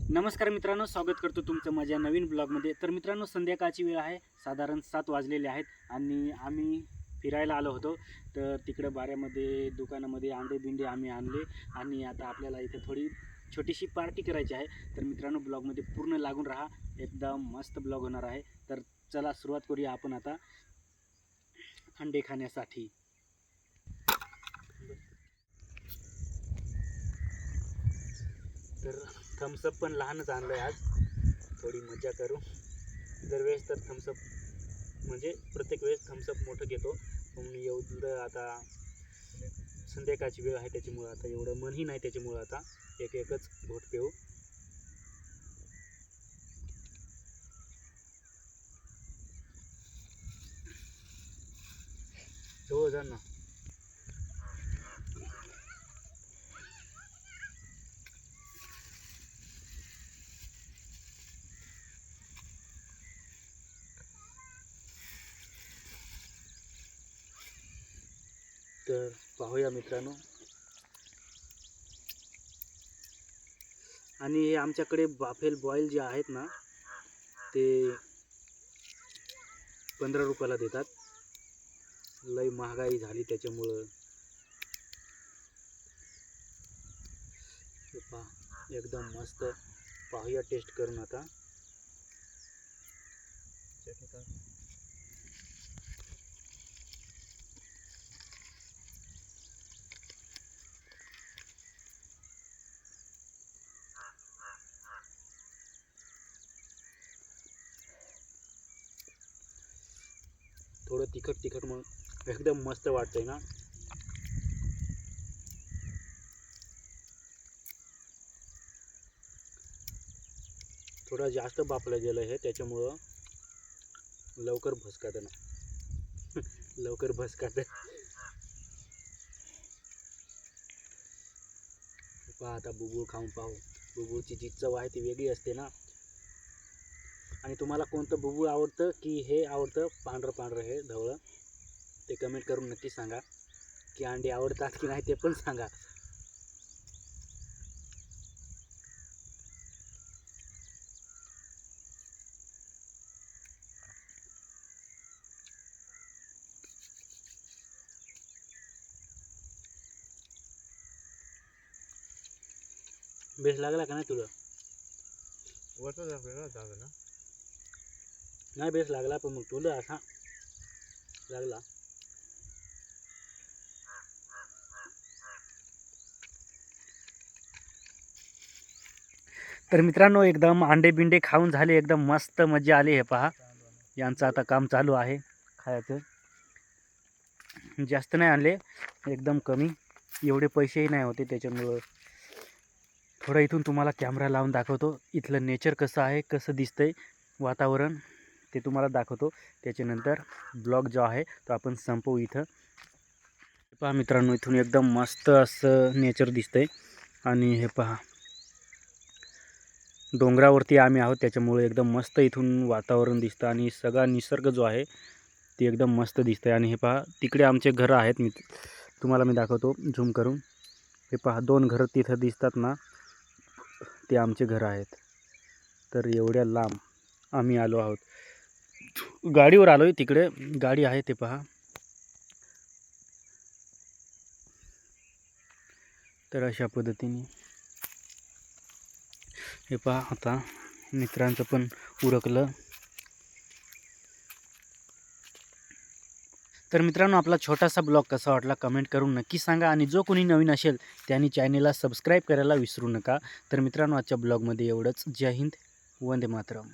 नमस्कार मित्रांनो, स्वागत करतो तुमचं माझ्या नवीन ब्लॉगमध्ये. तर मित्रांनो, संध्याकाळची वेळ आहे, साधारण 7 वाजलेले आहेत आणि आम्ही फिरायला आलो होतो. तर तिकडं बाऱ्यामध्ये दुकानामध्ये अंडे आम्ही आणले आणि आता आपल्याला इथे थोडी छोटीशी पार्टी करायची आहे. तर मित्रांनो, ब्लॉगमध्ये पूर्ण लागून राहा, एकदम मस्त ब्लॉग होणार आहे. तर चला सुरुवात करूया आपण आता अंडे खाण्यासाठी. तर थम्सअप पण लहानच आणलं आहे आज, थोडी मजा करू. दरवेळेस तर थम्सअप म्हणजे प्रत्येक वेळेस थम्सअप मोठं घेतो, पण एवढं आता संध्याकाळची वेळ आहे त्याच्यामुळं आता एवढं मनही नाही, त्याच्यामुळं आता एकच घोट पिऊ. हो जा ना. तर पाहूया मित्रांनो. आणि हे आमच्याकडे बाफेल बॉईल जे आहेत ना, ते 15 रुपयाला देतात. लई महागाई झाली त्याच्यामुळं. पहा, एकदम मस्त. पाहूया टेस्ट करून आता. थोडं तिखट मग एकदम मस्त वाटतंय ना. थोडं जास्त बाफलं गेलं हे, त्याच्यामुळं लवकर भसकातं ना. लवकर भसकातं. पहा आता बुबुळ खाऊन पाहू. बुबुळची जी चव आहे ती वेगळी असते ना. आणि तुम्हाला कोणतं बुबुळ आवडतं की हे आवडतं, पांढरं हे ढवळं, ते कमेंट करून नक्की सांगा. की अंडे आवडतात की नाही ते पण सांगा. बेस लागला का नाही तुला? वरचा झालं ना. नाही बेस लागला, पण मग तुला असा लागला. तर मित्रांनो, एकदम अंडे खाऊन झाले, एकदम मस्त मजा आली. हे पहा, यांचं आता काम चालू आहे खायचं. जास्त नाही आणले, एकदम कमी. एवढे पैसेही नाही होते, त्याच्यामुळं थोडं इथून तुम्हाला कॅमेरा लावून दाखवतो. इथलं नेचर कसं आहे, कसं दिसतंय वातावरण, ते तुम्हाला दाखवतो. त्याच्यानंतर ब्लॉग जो आहे तो आपण संपवू इथं. पहा मित्रांनो, इथून एकदम मस्त असं नेचर दिसतंय. आणि हे पहा, डोंगरावरती आम्ही आहोत, त्याच्यामुळे एकदम मस्त इथून वातावरण दिसतं आणि सगळा निसर्ग जो आहे ते एकदम मस्त दिसतंय. आणि हे पहा, तिकडे आमचे घरं आहेत. तुम्हाला दाखवतो झूम करून. हे पहा, 2 घरं तिथं दिसतात ना, ते आमचे घरं आहेत. तर एवढ्या लांब आम्ही आलो आहोत. गाडीवर आलोय, तिकडे गाडी आहे ते पहा. तर अशा पद्धतीने हे पहा, आता मित्रांचं पण उरकलं. तर मित्रांनो, आपला छोटासा ब्लॉग कसा वाटला कमेंट करून नक्की सांगा. आणि जो कोणी नवीन असेल त्यांनी चॅनेलला सबस्क्राईब करायला विसरू नका. तर मित्रांनो, आजच्या ब्लॉगमध्ये एवढंच. जय हिंद, वंदे मातरम.